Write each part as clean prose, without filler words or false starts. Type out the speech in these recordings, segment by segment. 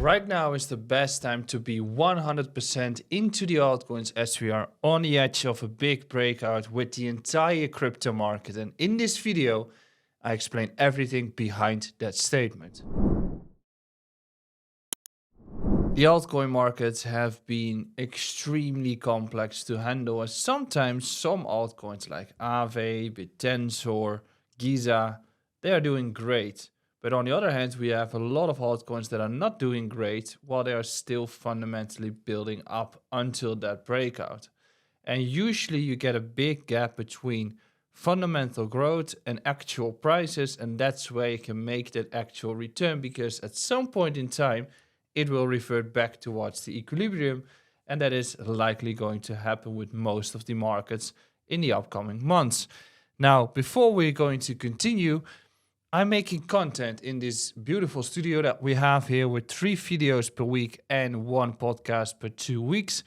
Right now is the best time to be 100% into the altcoins as we are on the edge of a big breakout with the entire crypto market. And in this video, I explain everything behind that statement. The altcoin markets have been extremely complex to handle, as sometimes some altcoins like Aave, Bitensor, Giza, they are doing great. But on the other hand, we have a lot of altcoins that are not doing great while they are still fundamentally building up until that breakout. And usually you get a big gap between fundamental growth and actual prices, and that's where you can make that actual return, because at some point in time, it will revert back towards the equilibrium, and that is likely going to happen with most of the markets in the upcoming months. Now, before we're going to continue, I'm making content in this beautiful studio that we have here with 3 videos per week and 1 podcast per 2 weeks.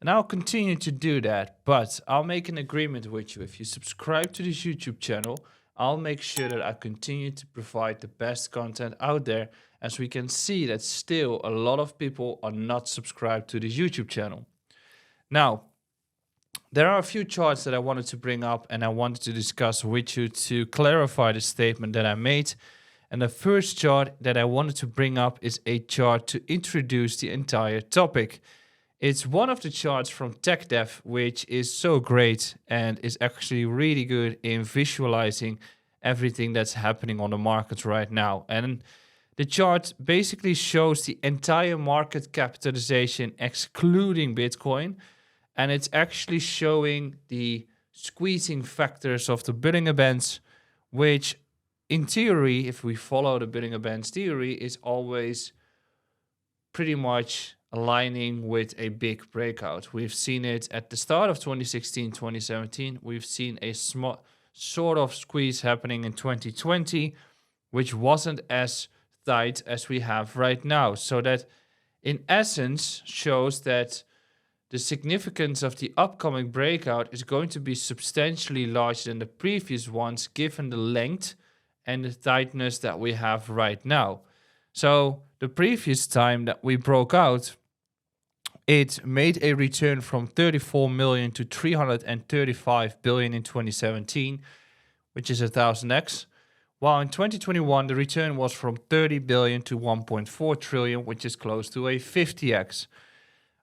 And I'll continue to do that, but I'll make an agreement with you. If you subscribe to this YouTube channel, I'll make sure that I continue to provide the best content out there, as we can see that still a lot of people are not subscribed to this YouTube channel. Now, there are a few charts that I wanted to bring up and I wanted to discuss with you to clarify the statement that I made. And the first chart that I wanted to bring up is a chart to introduce the entire topic. It's one of the charts from TechDev, which is so great and is actually really good in visualizing everything that's happening on the market right now. And the chart basically shows the entire market capitalization excluding Bitcoin. And it's actually showing the squeezing factors of the billing events, which in theory, if we follow the billing events theory, is always pretty much aligning with a big breakout. We've seen it at the start of 2016, 2017. We've seen a small sort of squeeze happening in 2020, which wasn't as tight as we have right now. So that in essence shows that the significance of the upcoming breakout is going to be substantially larger than the previous ones, given the length and the tightness that we have right now. So the previous time that we broke out, it made a return from 34 million to 335 billion in 2017, which is 1000x. While in 2021, the return was from 30 billion to 1.4 trillion, which is close to a 50x.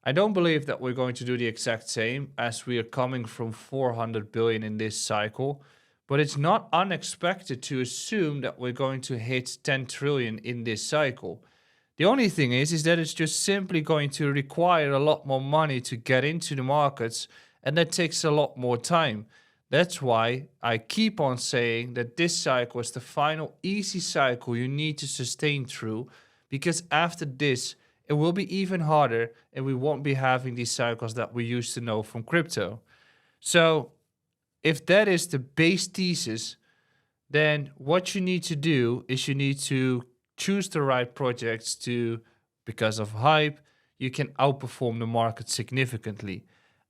I don't believe that we're going to do the exact same, as we are coming from 400 billion in this cycle, but it's not unexpected to assume that we're going to hit 10 trillion in this cycle. The only thing is that it's just simply going to require a lot more money to get into the markets, and that takes a lot more time. That's why I keep on saying that this cycle is the final easy cycle you need to sustain through, because after this, it will be even harder and we won't be having these cycles that we used to know from crypto. So if that is the base thesis, then what you need to do is you need to choose the right projects because of hype, you can outperform the market significantly.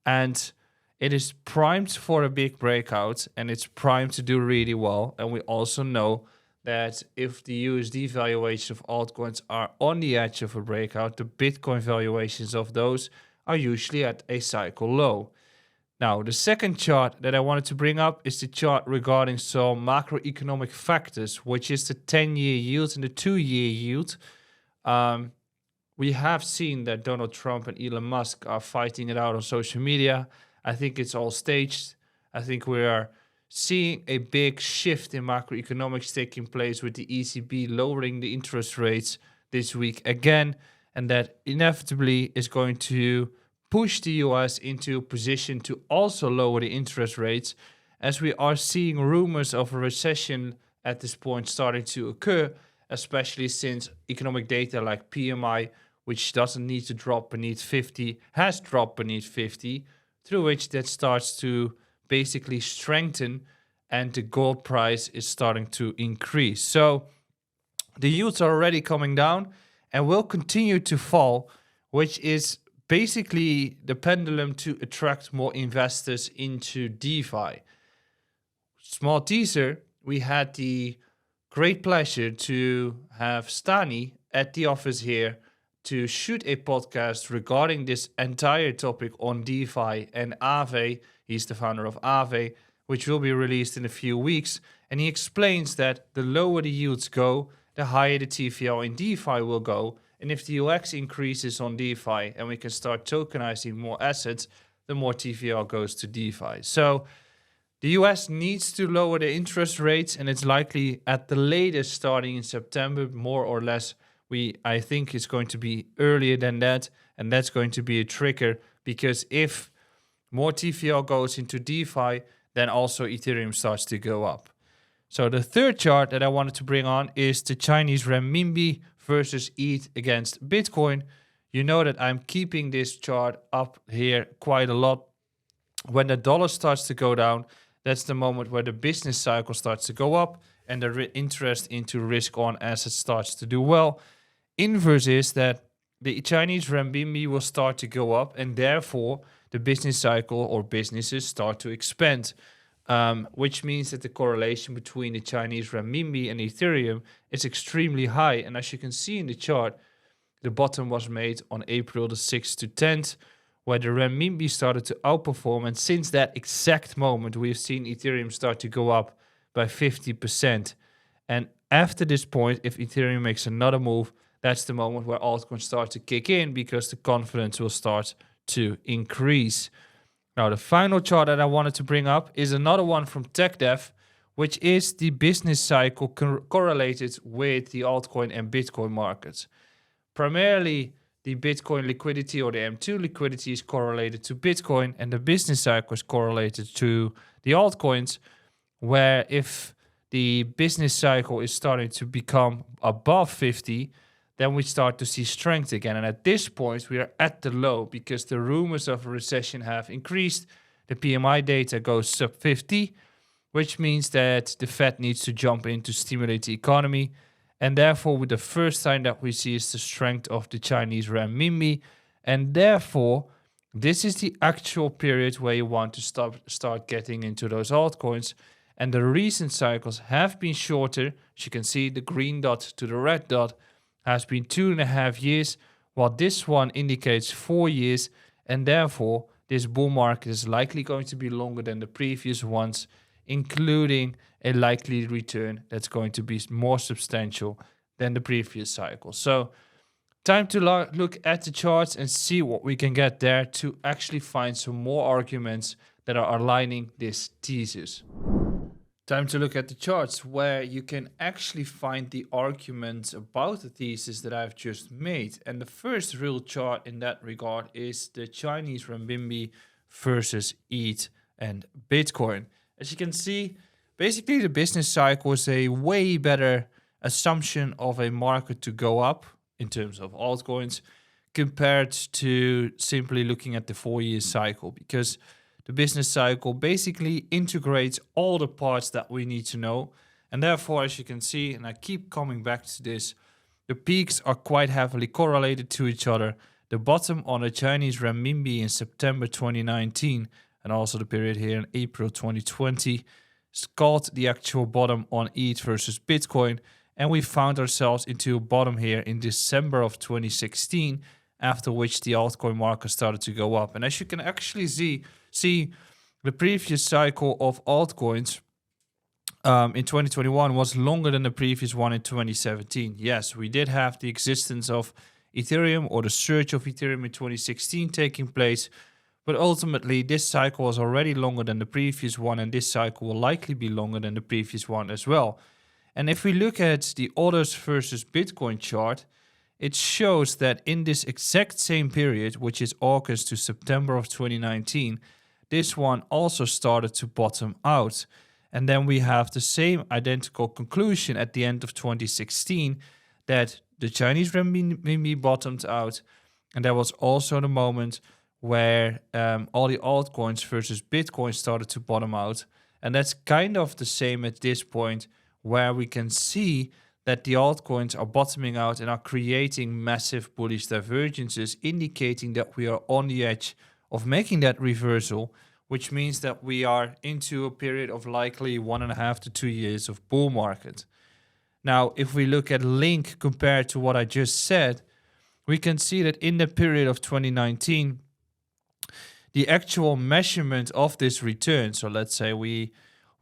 And it is primed for a big breakout, and it's primed to do really well. And we also know that if the USD valuation of altcoins are on the edge of a breakout, the Bitcoin valuations of those are usually at a cycle low. Now, the second chart that I wanted to bring up is the chart regarding some macroeconomic factors, which is the 10-year yield and the 2-year yield. We have seen that Donald Trump and Elon Musk are fighting it out on social media. I think it's all staged. I think we are seeing a big shift in macroeconomics taking place with the ECB lowering the interest rates this week again, and that inevitably is going to push the US into a position to also lower the interest rates, as we are seeing rumors of a recession at this point starting to occur, especially since economic data like PMI, which doesn't need to drop beneath 50, has dropped beneath 50, through which that starts to basically strengthen and the gold price is starting to increase. So the yields are already coming down and will continue to fall, which is basically the pendulum to attract more investors into DeFi. Small teaser, we had the great pleasure to have Stani at the office here to shoot a podcast regarding this entire topic on DeFi and Aave. He's the founder of Aave, which will be released in a few weeks. And he explains that the lower the yields go, the higher the TVL in DeFi will go. And if the UX increases on DeFi and we can start tokenizing more assets, the more TVL goes to DeFi. So the US needs to lower the interest rates, and it's likely at the latest starting in September, more or less. I think it's going to be earlier than that, and that's going to be a trigger, because if more TVL goes into DeFi, then also Ethereum starts to go up. So the third chart that I wanted to bring on is the Chinese renminbi versus ETH against Bitcoin. You know that I'm keeping this chart up here quite a lot. When the dollar starts to go down, that's the moment where the business cycle starts to go up and the interest into risk-on assets starts to do well. Inverse is that the Chinese renminbi will start to go up, and therefore the business cycle or businesses start to expand, which means that the correlation between the Chinese renminbi and Ethereum is extremely high. And as you can see in the chart, the bottom was made on April the 6th to 10th, where the renminbi started to outperform. And since that exact moment, we've seen Ethereum start to go up by 50%. And after this point, if Ethereum makes another move, that's the moment where altcoins start to kick in, because the confidence will start to increase. Now, the final chart that I wanted to bring up is another one from TechDev, which is the business cycle correlated with the altcoin and Bitcoin markets. Primarily, the Bitcoin liquidity or the M2 liquidity is correlated to Bitcoin, and the business cycle is correlated to the altcoins, where if the business cycle is starting to become above 50, then we start to see strength again. And at this point, we are at the low, because the rumors of a recession have increased. The PMI data goes sub 50, which means that the Fed needs to jump in to stimulate the economy. And therefore, with the first sign that we see is the strength of the Chinese renminbi. And therefore, this is the actual period where you want to start getting into those altcoins. And the recent cycles have been shorter. As you can see, the green dot to the red dot has been 2.5 years, while this one indicates 4 years. And therefore, this bull market is likely going to be longer than the previous ones, including a likely return that's going to be more substantial than the previous cycle. So time to look at the charts and see what we can get there to actually find some more arguments that are aligning this thesis. Time to look at the charts, where you can actually find the arguments about the thesis that I've just made. And the first real chart in that regard is the Chinese renminbi versus ETH and Bitcoin. As you can see, basically the business cycle is a way better assumption of a market to go up in terms of altcoins compared to simply looking at the 4-year cycle, because the business cycle basically integrates all the parts that we need to know. And therefore, as you can see, and I keep coming back to this, the peaks are quite heavily correlated to each other. The bottom on the Chinese renminbi in September 2019, and also the period here in April 2020, is called the actual bottom on ETH versus Bitcoin. And we found ourselves into a bottom here in December of 2016, after which the altcoin market started to go up. And as you can actually see the previous cycle of altcoins in 2021 was longer than the previous one in 2017. Yes, we did have the existence of Ethereum, or the surge of Ethereum in 2016 taking place, but ultimately this cycle was already longer than the previous one, and this cycle will likely be longer than the previous one as well. And if we look at the others versus Bitcoin chart, it shows that in this exact same period, which is August to September of 2019, this one also started to bottom out. And then we have the same identical conclusion at the end of 2016, that the Chinese renminbi bottomed out. And that was also the moment where all the altcoins versus Bitcoin started to bottom out. And that's kind of the same at this point, where we can see that the altcoins are bottoming out and are creating massive bullish divergences, indicating that we are on the edge of making that reversal, which means that we are into a period of likely 1.5 to 2 years of bull market. Now, if we look at Link compared to what I just said, we can see that in the period of 2019, the actual measurement of this return, so let's say we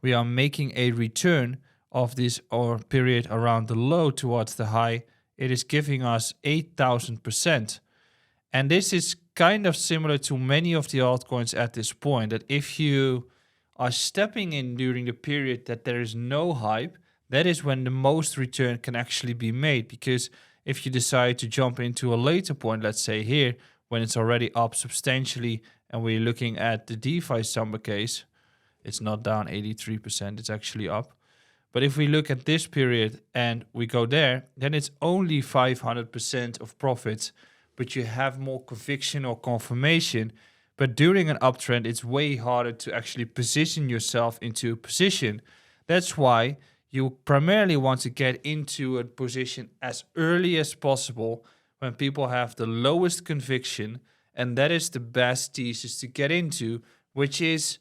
are making a return of this or period around the low towards the high, it is giving us 8,000%. And this is kind of similar to many of the altcoins at this point, that if you are stepping in during the period that there is no hype, that is when the most return can actually be made. Because if you decide to jump into a later point, let's say here, when it's already up substantially, and we're looking at the DeFi Summer case, it's not down 83%, it's actually up. But if we look at this period and we go there, then it's only 500% of profits, but you have more conviction or confirmation. But during an uptrend, it's way harder to actually position yourself into a position. That's why you primarily want to get into a position as early as possible when people have the lowest conviction, and that is the best thesis to get into, which is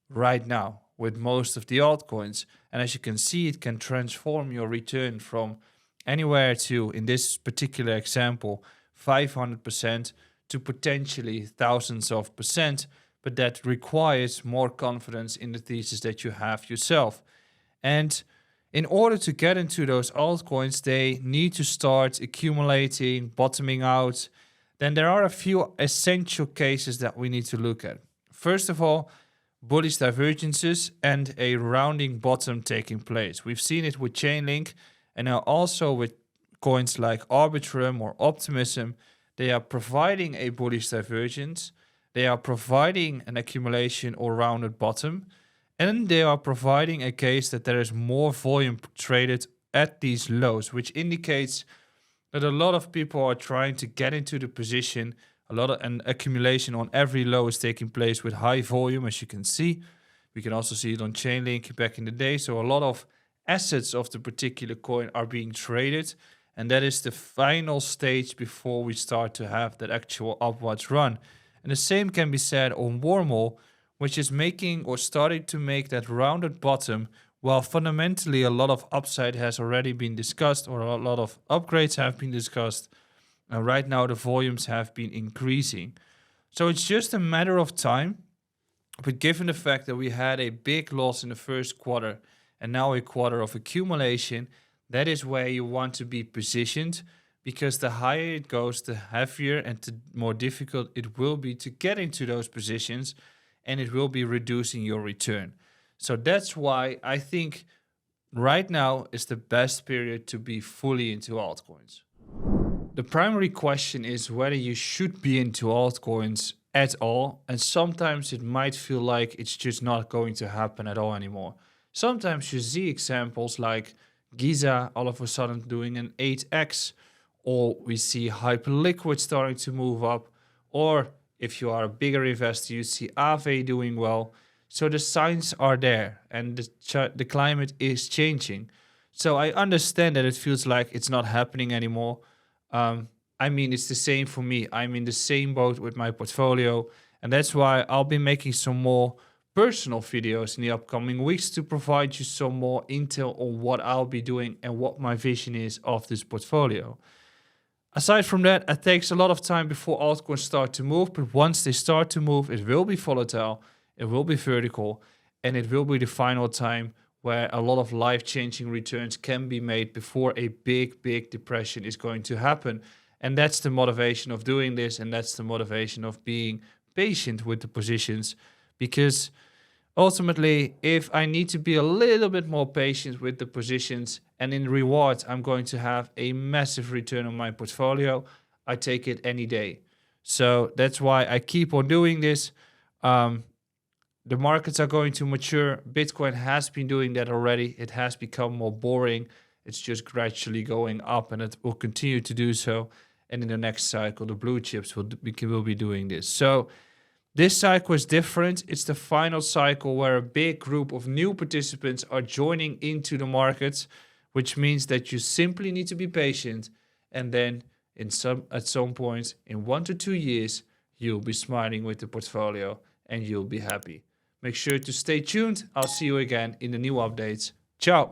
right now with most of the altcoins. And as you can see, it can transform your return from anywhere to, in this particular example, 500% to potentially thousands of percent, but that requires more confidence in the thesis that you have yourself. And in order to get into those altcoins, they need to start accumulating, bottoming out. Then there are a few essential cases that we need to look at. First of all, bullish divergences and a rounding bottom taking place. We've seen it with Chainlink, and now also with coins like Arbitrum or Optimism. They are providing a bullish divergence, they are providing an accumulation or rounded bottom, and they are providing a case that there is more volume traded at these lows, which indicates that a lot of people are trying to get into the position. A lot of an accumulation on every low is taking place with high volume, as you can see. We can also see it on Chainlink back in the day. So a lot of assets of the particular coin are being traded. And that is the final stage before we start to have that actual upwards run. And the same can be said on Wormhole, which is making or starting to make that rounded bottom, while fundamentally a lot of upside has already been discussed, or a lot of upgrades have been discussed. And right now the volumes have been increasing. So it's just a matter of time. But given the fact that we had a big loss in the first quarter and now a quarter of accumulation, that is where you want to be positioned, because the higher it goes, the heavier and the more difficult it will be to get into those positions, and it will be reducing your return. So that's why I think right now is the best period to be fully into altcoins. The primary question is whether you should be into altcoins at all, and sometimes it might feel like it's just not going to happen at all anymore. Sometimes you see examples like Giza all of a sudden doing an 8x, or we see Hyperliquid starting to move up, or if you are a bigger investor, you see Aave doing well. So the signs are there, and the climate is changing. So I understand that it feels like it's not happening anymore. I mean, it's the same for me. I'm in the same boat with my portfolio, and that's why I'll be making some more personal videos in the upcoming weeks to provide you some more intel on what I'll be doing and what my vision is of this portfolio. Aside from that, it takes a lot of time before altcoins start to move, but once they start to move, it will be volatile, it will be vertical, and it will be the final time where a lot of life-changing returns can be made before a big depression is going to happen. And that's the motivation of doing this, and that's the motivation of being patient with the positions, because ultimately, if I need to be a little bit more patient with the positions, and in reward, I'm going to have a massive return on my portfolio, I take it any day. So that's why I keep on doing this. The markets are going to mature. Bitcoin has been doing that already. It has become more boring. It's just gradually going up, and it will continue to do so. And in the next cycle, the blue chips will be doing this. So this cycle is different. It's the final cycle where a big group of new participants are joining into the markets, which means that you simply need to be patient. And then at some point in 1 to 2 years, you'll be smiling with the portfolio and you'll be happy. Make sure to stay tuned. I'll see you again in the new updates. Ciao.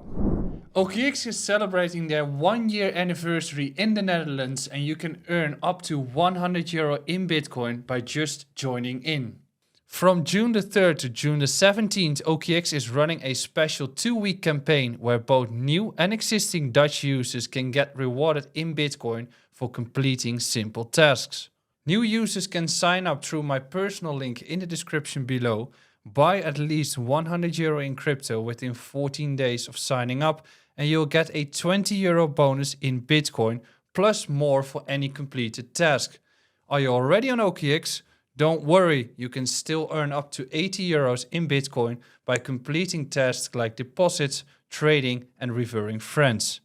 OKX is celebrating their 1-year anniversary in the Netherlands, and you can earn up to €100 in Bitcoin by just joining in. From June the 3rd to June the 17th, OKX is running a special 2-week campaign where both new and existing Dutch users can get rewarded in Bitcoin for completing simple tasks. New users can sign up through my personal link in the description below, buy at least €100 in crypto within 14 days of signing up, and you'll get a €20 bonus in Bitcoin, plus more for any completed task. Are you already on OKX? Don't worry, you can still earn up to €80 in Bitcoin by completing tasks like deposits, trading, and referring friends.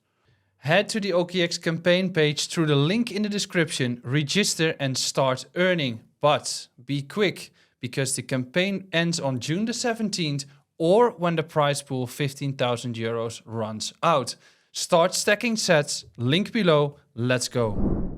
Head to the OKX campaign page through the link in the description, register and start earning. But be quick, because the campaign ends on June the 17th or when the prize pool €15,000 runs out. Start stacking sats, link below, let's go.